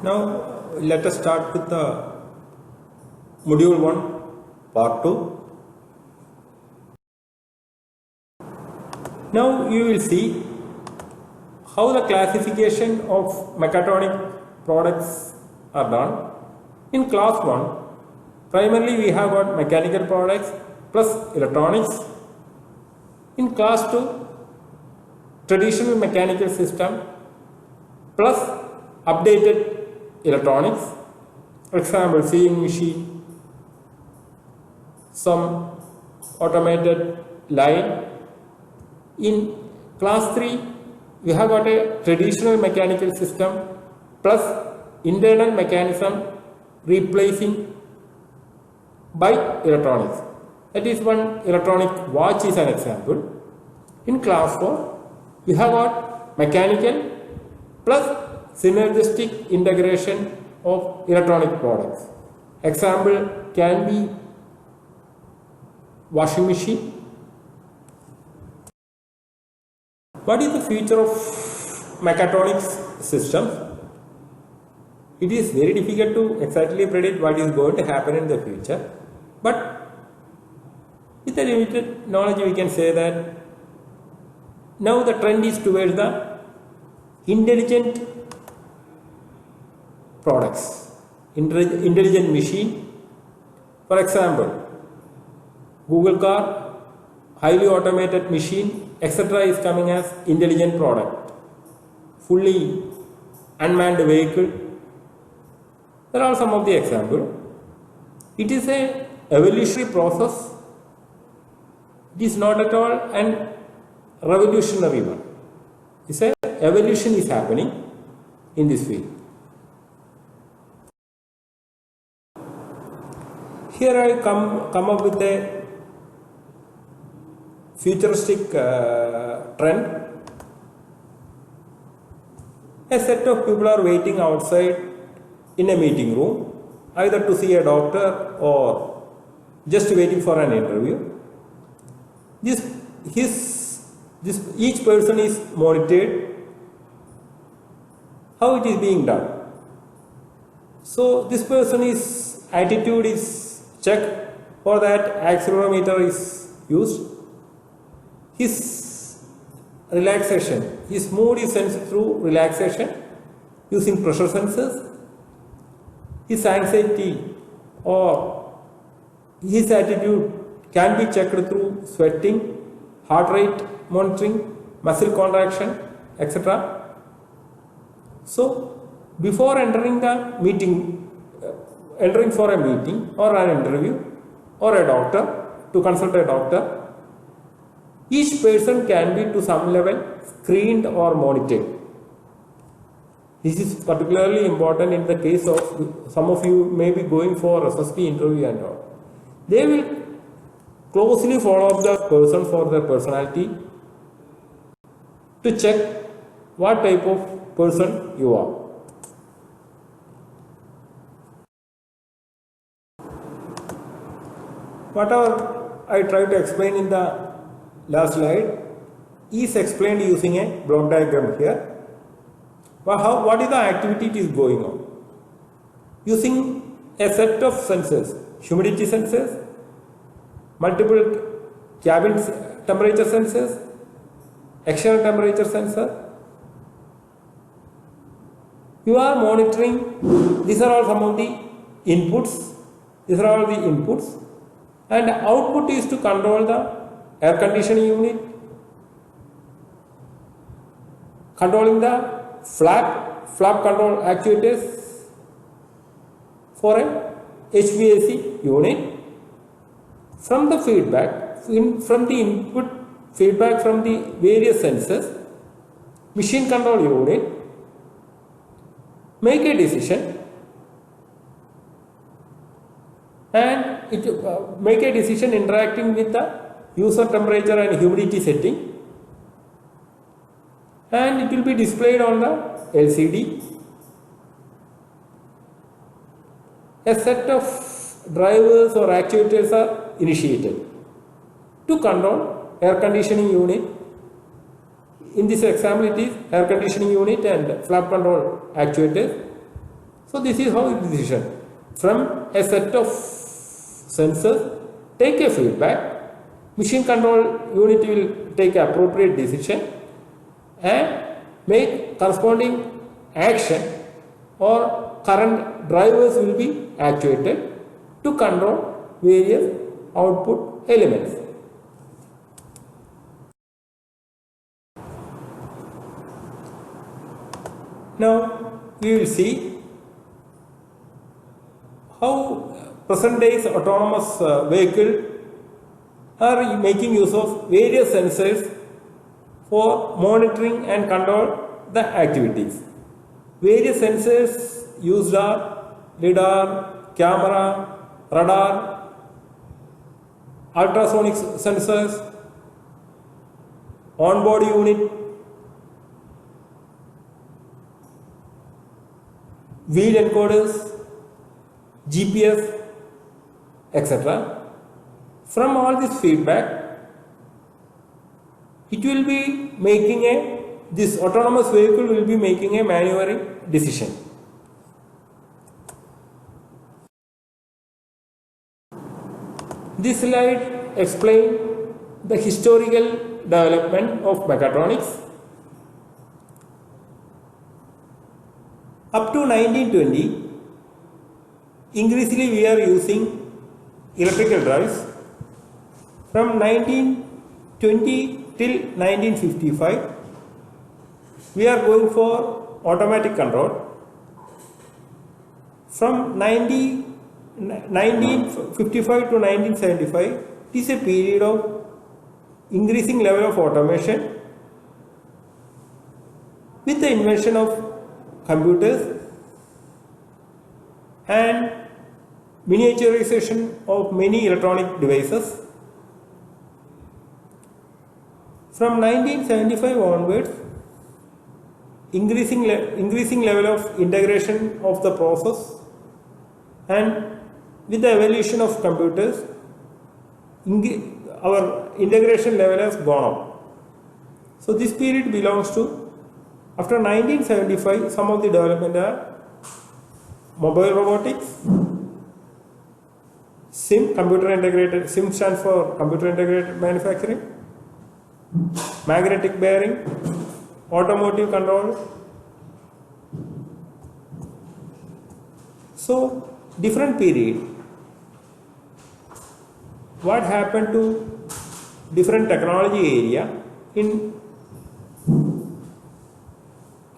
Now let us start with the module 1 part 2. Now you will see how the classification of mechatronic products are done. In class 1, primarily we have got mechanical products plus electronics. In class 2, traditional mechanical system plus updated electronics, for example sewing machine, some automated line. In class 3, we have got a traditional mechanical system plus internal mechanism replacing by electronics. That is, one electronic watch is an example. In class 4, we have got mechanical plus synergistic integration of electronic products. Example can be washing machine. What is the future of mechatronics systems? It is very difficult to exactly predict what is going to happen in the future, but with a limited knowledge we can say that now the trend is towards the intelligent products, intelligent machine. For example, Google car, highly automated machine, etc. is coming as intelligent product. Fully unmanned vehicle. There are some of the examples. It is a evolutionary process. It is not at all an revolutionary one. It's a evolution is happening in this field. Here I come up with a futuristic trend. A set of people are waiting outside in a meeting room, either to see a doctor or just waiting for an interview. Each person is monitored how it is being done. So this person's attitude is checked. For that, accelerometer is used. His relaxation, his mood is sensed through relaxation using pressure sensors. His anxiety or his attitude can be checked through sweating, heart rate monitoring, muscle contraction, etc. So before entering the meeting, entering for a meeting or an interview or a doctor, to consult a doctor, each person can be to some level screened or monitored. This is particularly important in the case of some of you may be going for SSP interview and all. They will closely follow up the person for their personality to check what type of person you are. Whatever I tried to explain in the last slide is explained using a block diagram here. What is the activity it is going on? Using a set of sensors, humidity sensors, multiple cabin temperature sensors, external temperature sensor. You are monitoring, these are all some of the inputs, and output is to control the air conditioning unit, controlling the flap control actuators for a HVAC unit. From the feedback, from the input feedback from the various sensors, machine control unit make a decision and it make a decision interacting with the user temperature and humidity setting, and it will be displayed on the LCD. A set of drivers or actuators are initiated to control air conditioning unit. In this example, it is air conditioning unit and flap control actuators. So this is how it is decision. From a set of sensors, take a feedback, machine control unit will take appropriate decision and make corresponding action, or current drivers will be actuated to control various output elements. Now we will see how present days autonomous vehicle are making use of various sensors for monitoring and control the activities. Various sensors used are lidar, camera, radar, ultrasonic sensors, onboard unit, wheel encoders, GPS, etc. From all this feedback, it will be making this autonomous vehicle will be making a maneuvering decision. This slide explains the historical development of mechatronics. Up to 1920, increasingly we are using electrical drives. From 1920 till 1955, we are going for automatic control. From 1955 to 1975, it is a period of increasing level of automation with the invention of computers and miniaturization of many electronic devices. From 1975 onwards, increasing level of integration of the process, and with the evolution of computers, our integration level has gone up. So this period belongs to, after 1975, some of the development are mobile robotics, SIM, computer integrated, SIM stands for computer integrated manufacturing, magnetic bearing, automotive control. So different period, what happened to different technology area in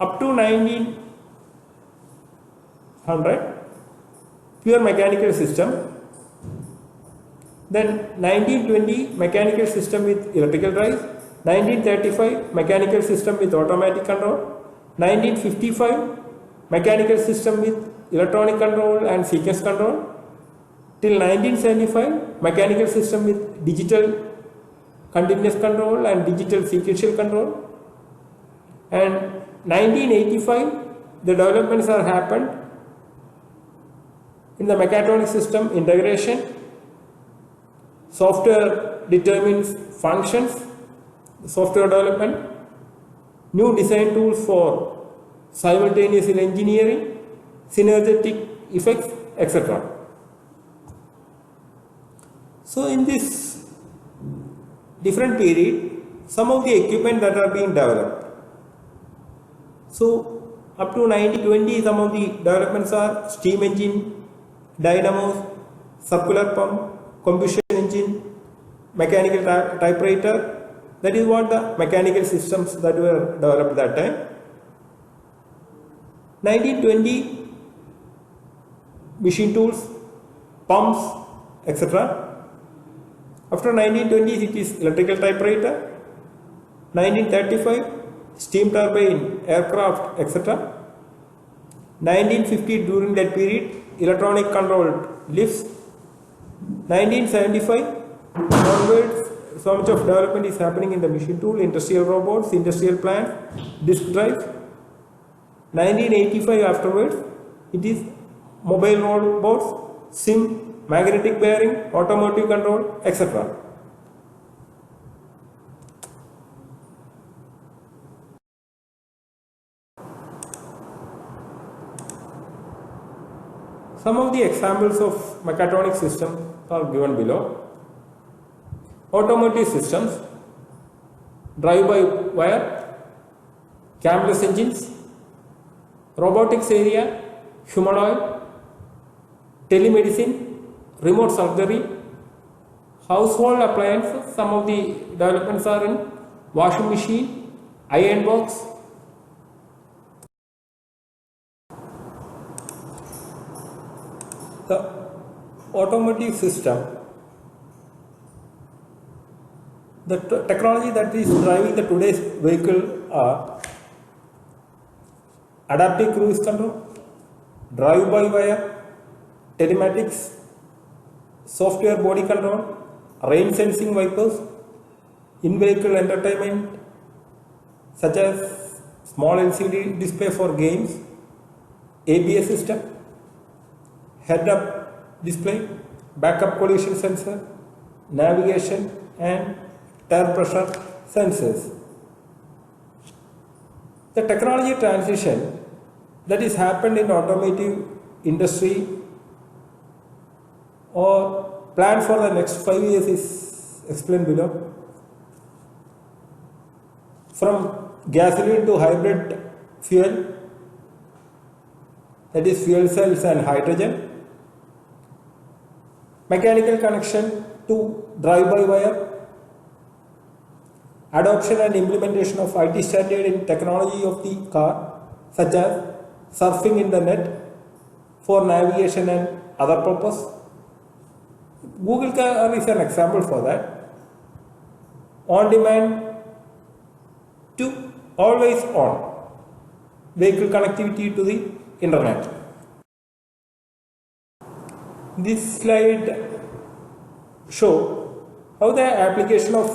up to 1900, pure mechanical system, then 1920 mechanical system with electrical drive, 1935 mechanical system with automatic control, 1955 mechanical system with electronic control and sequence control, till 1975 mechanical system with digital continuous control and digital sequential control, and 1985 the developments are happened in the mechatronic system integration, software determines functions, software development, new design tools for simultaneous engineering, synergetic effects, etc. So in this different period, some of the equipment that are being developed. So up to 1920, some of the developments are steam engine, dynamos, circular pump, combustion engine, mechanical typewriter. That is what the mechanical systems that were developed that time. 1920, machine tools, pumps, etc. After 1920, it is electrical typewriter. 1935, steam turbine, aircraft, etc. 1950, during that period, electronic controlled lifts. 1975 onwards, so much of development is happening in the machine tool, industrial robots, industrial plants, disk drives. 1985 afterwards, it is mobile robots, SIM, magnetic bearing, automotive control, etc. Some of the examples of mechatronic systems are given below. Automotive systems, drive-by-wire, camless engines, robotics area, humanoid, telemedicine, remote surgery, household appliances. Some of the developments are in washing machine, iron box. The automotive system, the technology that is driving the today's vehicle are adaptive cruise control, drive-by-wire, telematics, software body control, rain sensing wipers, in-vehicle entertainment such as small LCD display for games, ABS system, head-up display, backup collision sensor, navigation and tire pressure sensors. The technology transition that is happened in automotive industry or planned for the next 5 years is explained below. From gasoline to hybrid fuel, that is fuel cells and hydrogen, mechanical connection to drive-by-wire, adoption and implementation of IT standard in technology of the car such as surfing in the net for navigation and other purpose. Google car is an example for that. On demand to always on vehicle connectivity to the internet. This slide shows how the application of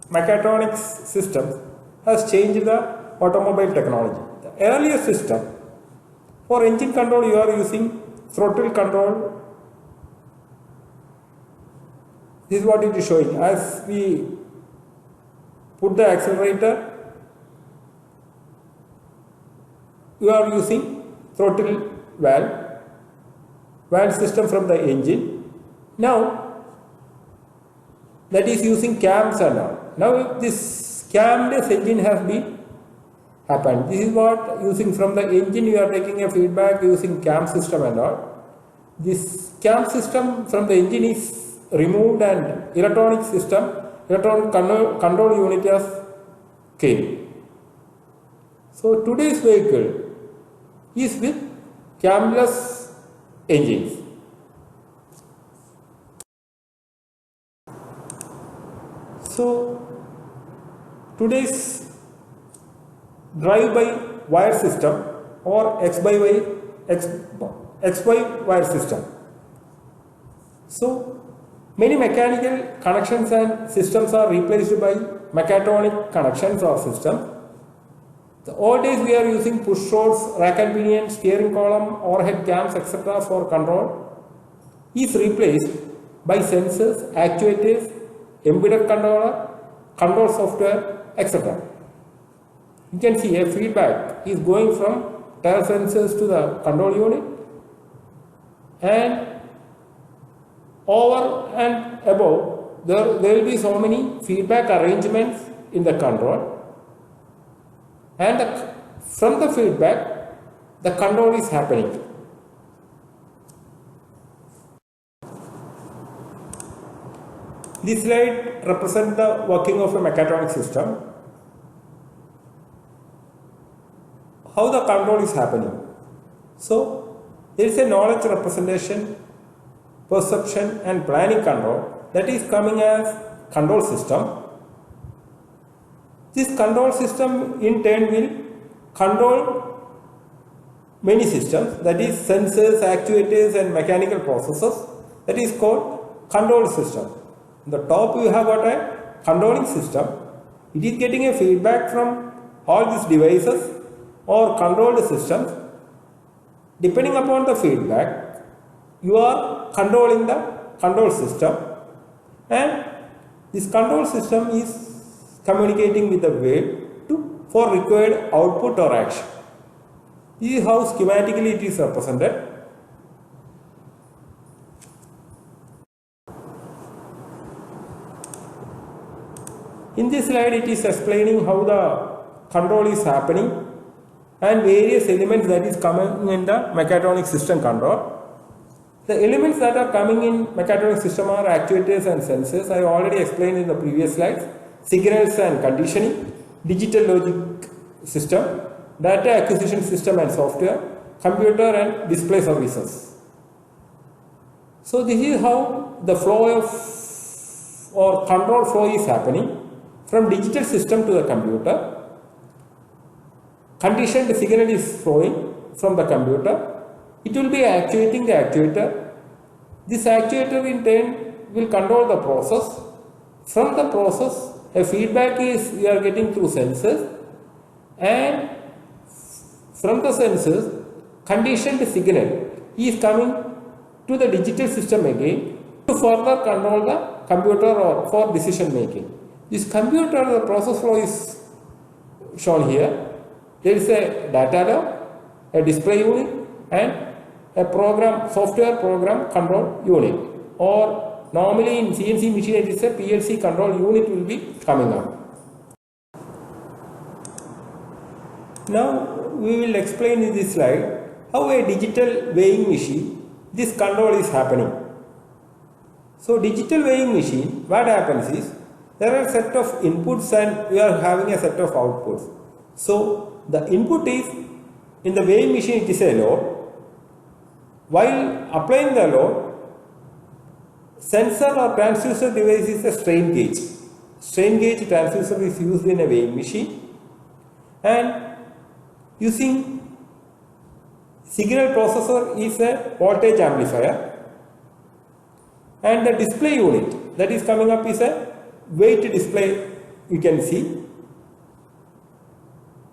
mechatronics systems has changed the automobile technology. The earlier system, for engine control you are using throttle control. This is what it is showing. As we put the accelerator, you are using throttle valve system from the engine. Now that is using cams and all. Now this camless engine has been happened. This is what using from the engine you are taking a feedback using cam system and all. This cam system from the engine is removed and electronic control unit has came. So today's vehicle is with camless engines. So today's drive-by-wire system or X-by-wire system. So many mechanical connections and systems are replaced by mechatronic connections or systems. The old days we are using push rods, rack and pinion, steering column, overhead cams, etc. for control is replaced by sensors, actuators, embedded controller, control software, etc. You can see a feedback is going from tire sensors to the control unit, and over and above there will be so many feedback arrangements in the control, and from the feedback the control is happening. This slide represents the working of a mechatronic system. How the control is happening. So there is a knowledge representation, perception and planning control that is coming as control system. This control system in turn will control many systems, that is sensors, actuators and mechanical processes, that is called control system. On the top you have got a controlling system. It is getting a feedback from all these devices or controlled systems. Depending upon the feedback, you are controlling the control system, and this control system is communicating with the wheel for required output or action. This is how schematically it is represented. In this slide, it is explaining how the control is happening and various elements that is coming in the mechatronic system control. The elements that are coming in mechatronic system are actuators and sensors. I already explained in the previous slides. Signals and conditioning, digital logic system, data acquisition system and software, computer and display services. So this is how the flow of or control flow is happening from digital system to the computer. Conditioned signal is flowing from the computer. It will be actuating the actuator. This actuator in turn will control the process. From the process, a feedback is we are getting through sensors, and from the sensors, conditioned signal is coming to the digital system again to further control the computer or for decision making. This computer, the process flow is shown here. There is a data log, a display unit, and a program, software program control unit, or normally in CNC machine it is a PLC control unit will be coming up. Now we will explain in this slide how a digital weighing machine, this control is happening. So digital weighing machine, what happens is there are a set of inputs and we are having a set of outputs. So the input is in the weighing machine, it is a load. While applying the load, sensor or transducer device is a strain gauge. Strain gauge transducer is used in a weighing machine, and using signal processor is a voltage amplifier, and the display unit that is coming up is a weight display, you can see,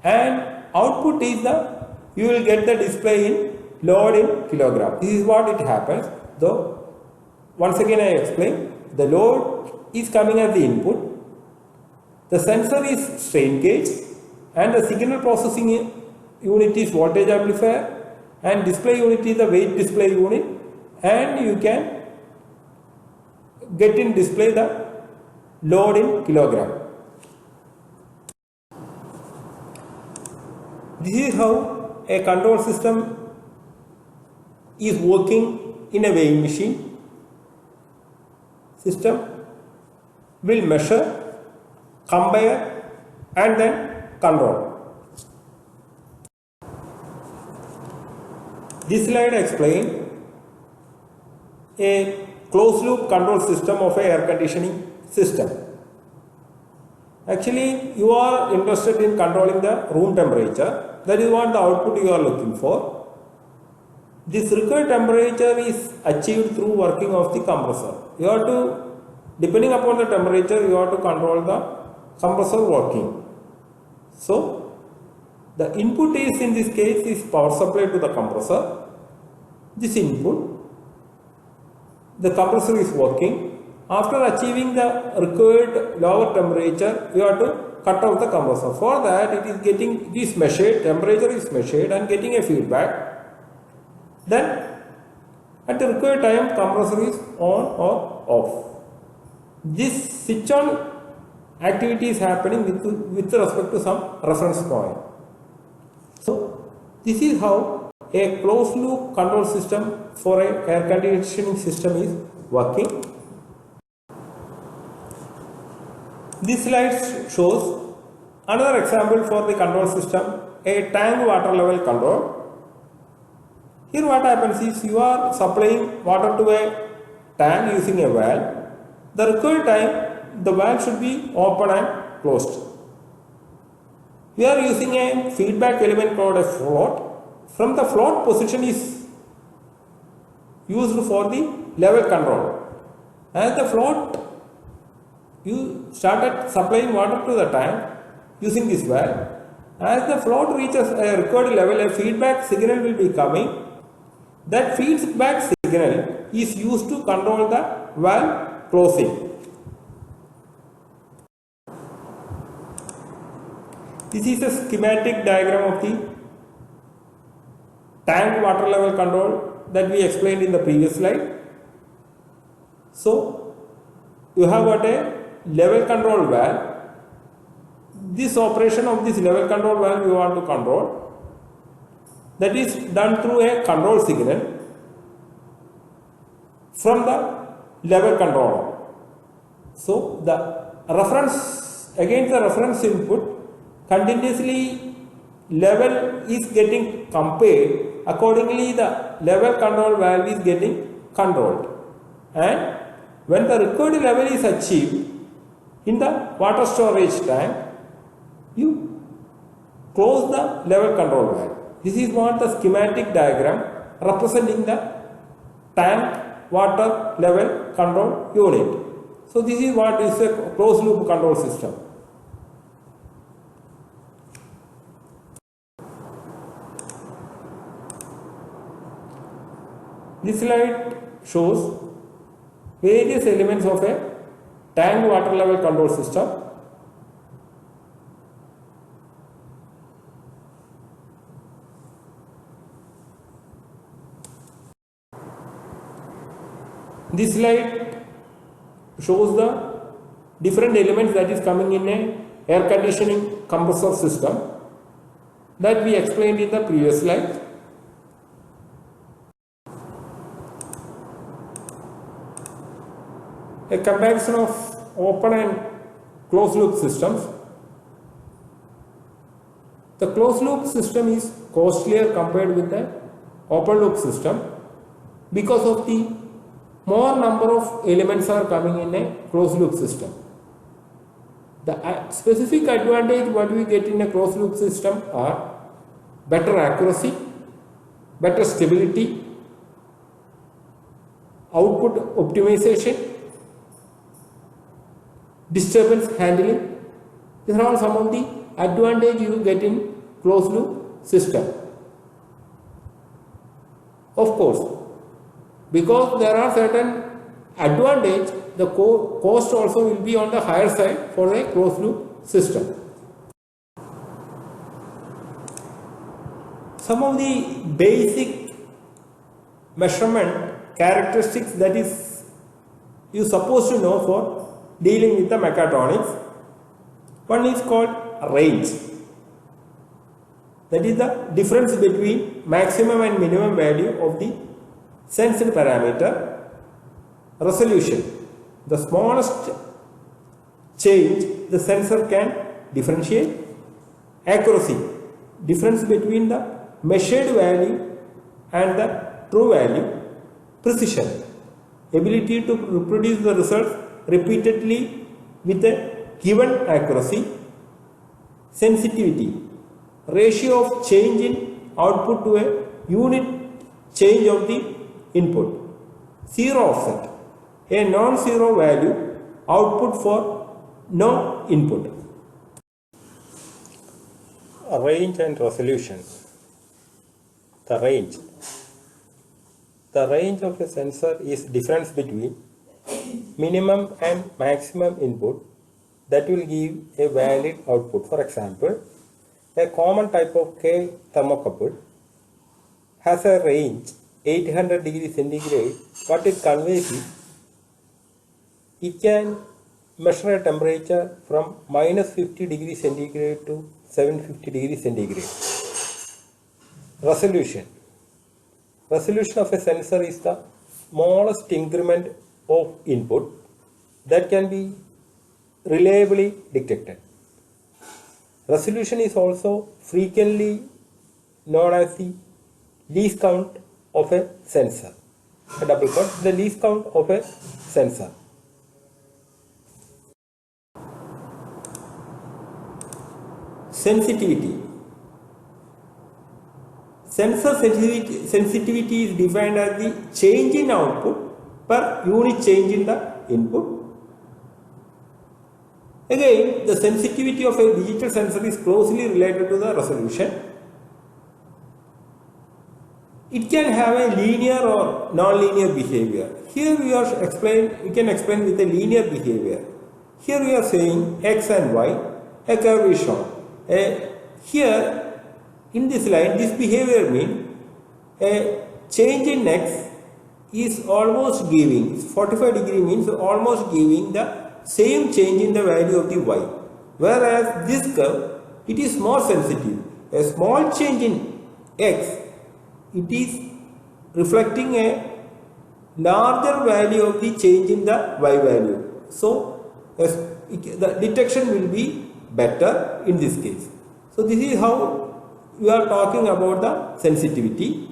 and output is the, you will get the display in load in kilogram. This is what it happens. Though once again I explain, the load is coming as the input, the sensor is strain gauge, and the signal processing unit is voltage amplifier, and display unit is the weight display unit, and you can get in display the load in kilogram. This is how a control system is working in a weighing machine. System will measure, compare, and then control. This slide explains a closed loop control system of a air conditioning system. Actually, you are interested in controlling the room temperature. That is what the output you are looking for. This required temperature is achieved through working of the compressor. You have to, depending upon the temperature, you have to control the compressor working. So, the input is in this case is power supply to the compressor. This input, the compressor is working. After achieving the required lower temperature, you have to cut off the compressor. For that, it is getting this measured, temperature is measured and getting a feedback. Then at the required time, compressor is on or off. This switch on activity is happening with respect to some reference point. So this is how a closed loop control system for a air conditioning system is working. This slide shows another example for the control system, a tank water level control. Here what happens is you are supplying water to a tank using a valve. The required time the valve should be open and closed. We are using a feedback element called a float. From the float, position is used for the level control. As the float, you started supplying water to the tank using this valve. As the float reaches a required level, a feedback signal will be coming. That feedback signal is used to control the valve closing. This is a schematic diagram of the tank water level control that we explained in the previous slide. So, you have got a level control valve this operation of this level control valve you want to control, that is done through a control signal from the level controller. So the reference, against the reference input, continuously level is getting compared, accordingly the level control valve is getting controlled, and when the required level is achieved in the water storage tank, you close the level control valve. This is what the schematic diagram representing the tank water level control unit. So this is what is a closed loop control system. This slide shows various elements of a tank water level control system. This slide shows the different elements that is coming in a air conditioning compressor system that we explained in the previous slide. A comparison of open and closed loop systems. The closed loop system is costlier compared with the open loop system because of the more number of elements are coming in a closed loop system. The specific advantage what we get in a closed loop system are better accuracy, better stability, output optimization, disturbance handling. These are all some of the advantages you get in closed loop system. Of course, because there are certain advantages, the cost also will be on the higher side for a closed loop system. Some of the basic measurement characteristics that is you supposed to know for dealing with the mechatronics. One is called range. That is the difference between maximum and minimum value of the sensed parameter. Resolution, the smallest change the sensor can differentiate. Accuracy, difference between the measured value and the true value. Precision, ability to reproduce the results repeatedly with a given accuracy. Sensitivity, ratio of change in output to a unit change of the input. Zero offset, a non-zero value output for no input. Range and resolution. The range. The range of a sensor is difference between minimum and maximum input that will give a valid output. For example, a common type of K thermocouple has a range 800 degrees centigrade. What it conveys is it can measure a temperature from minus 50 degrees centigrade to 750 degrees centigrade. Resolution. Resolution of a sensor is the smallest increment of input that can be reliably detected. Resolution is also frequently known as the least count of a sensor. A double quote, the least count of a sensor. Sensitivity. Sensor sensitivity is defined as the change in output per unit change in the input. Again, the sensitivity of a digital sensor is closely related to the resolution. It can have a linear or non-linear behavior. Here we can explain with a linear behavior. Here we are saying x and y, a curve is shown. Here in this line, this behavior means a change in x is almost giving, 45 degree means almost giving the same change in the value of the y. whereas this curve, it is more sensitive. A small change in x, it is reflecting a larger value of the change in the y value. So, the detection will be better in this case. So, this is how we are talking about the sensitivity.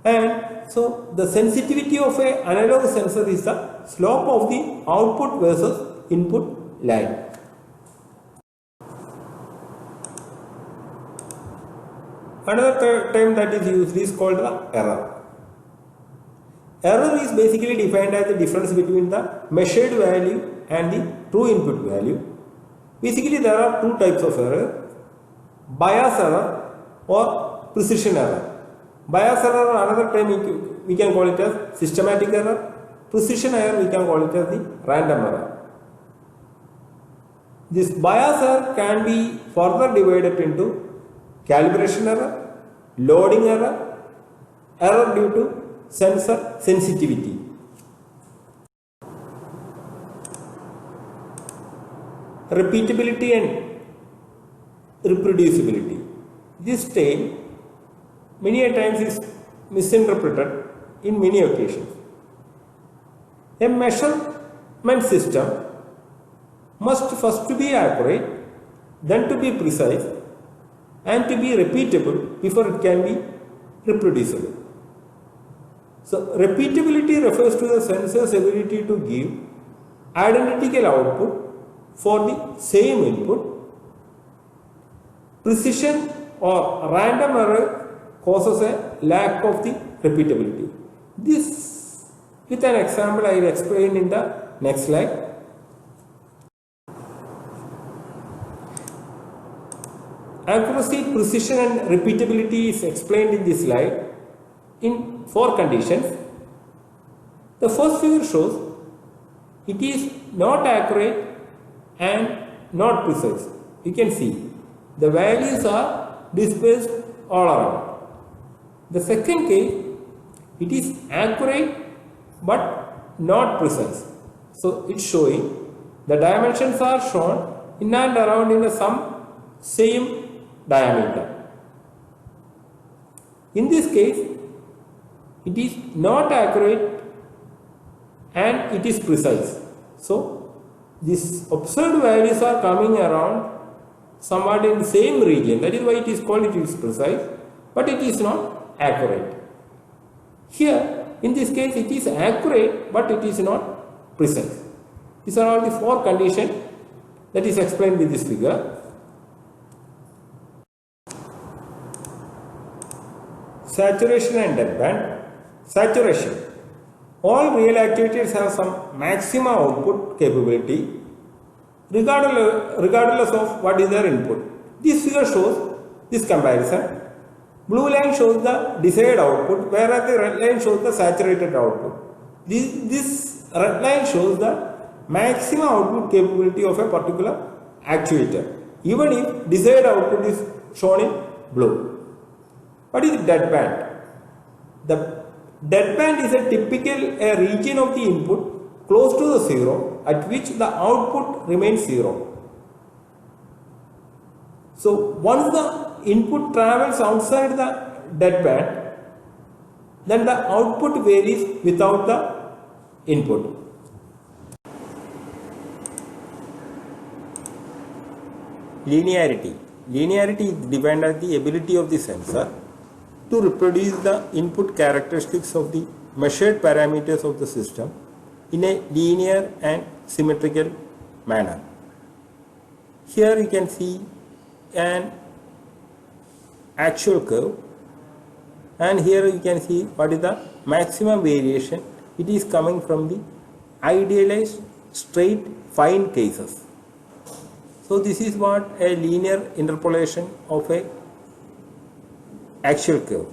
And so, the sensitivity of an analog sensor is the slope of the output versus input line. Another term that is used is called the error. Error is basically defined as the difference between the measured value and the true input value. Basically, there are two types of error: bias error or precision error. Bias error, another term we can call it as systematic error. Precision error, we can call it as the random error. This bias error can be further divided into calibration error, loading error, error due to sensor sensitivity. Repeatability and reproducibility. This term many a times is misinterpreted in many occasions. A measurement system must first to be accurate, then to be precise, and to be repeatable before it can be reproducible. So, repeatability refers to the sensor's ability to give identical output for the same input. Precision or random error causes a lack of the repeatability. This, with an example, I will explain in the next slide. Accuracy, precision and repeatability is explained in this slide in 4 conditions. The first figure shows it is not accurate and not precise. You can see the values are dispersed all around. The second case, it is accurate but not precise. So it's showing the dimensions are shown in and around in the same diameter. In this case, it is not accurate and it is precise. So, these observed values are coming around somewhat in the same region. That is why it is called it is precise, but it is not accurate. Here, in this case, it is accurate, but it is not precise. These are all the 4 conditions that is explained with this figure. Saturation and deadband. Saturation. All real actuators have some maximum output capability regardless of what is their input. This figure shows this comparison. Blue line shows the desired output, whereas the red line shows the saturated output. This red line shows the maximum output capability of a particular actuator, even if desired output is shown in blue. What is deadband? The deadband is a region of the input close to the zero at which the output remains zero. So, once the input travels outside the deadband, then the output varies without the input. Linearity. Linearity is defined as the ability of the sensor to reproduce the input characteristics of the measured parameters of the system in a linear and symmetrical manner. Here you can see an actual curve, and here you can see what is the maximum variation. It is coming from the idealized straight fine cases. So this is what a linear interpolation of a actual curve.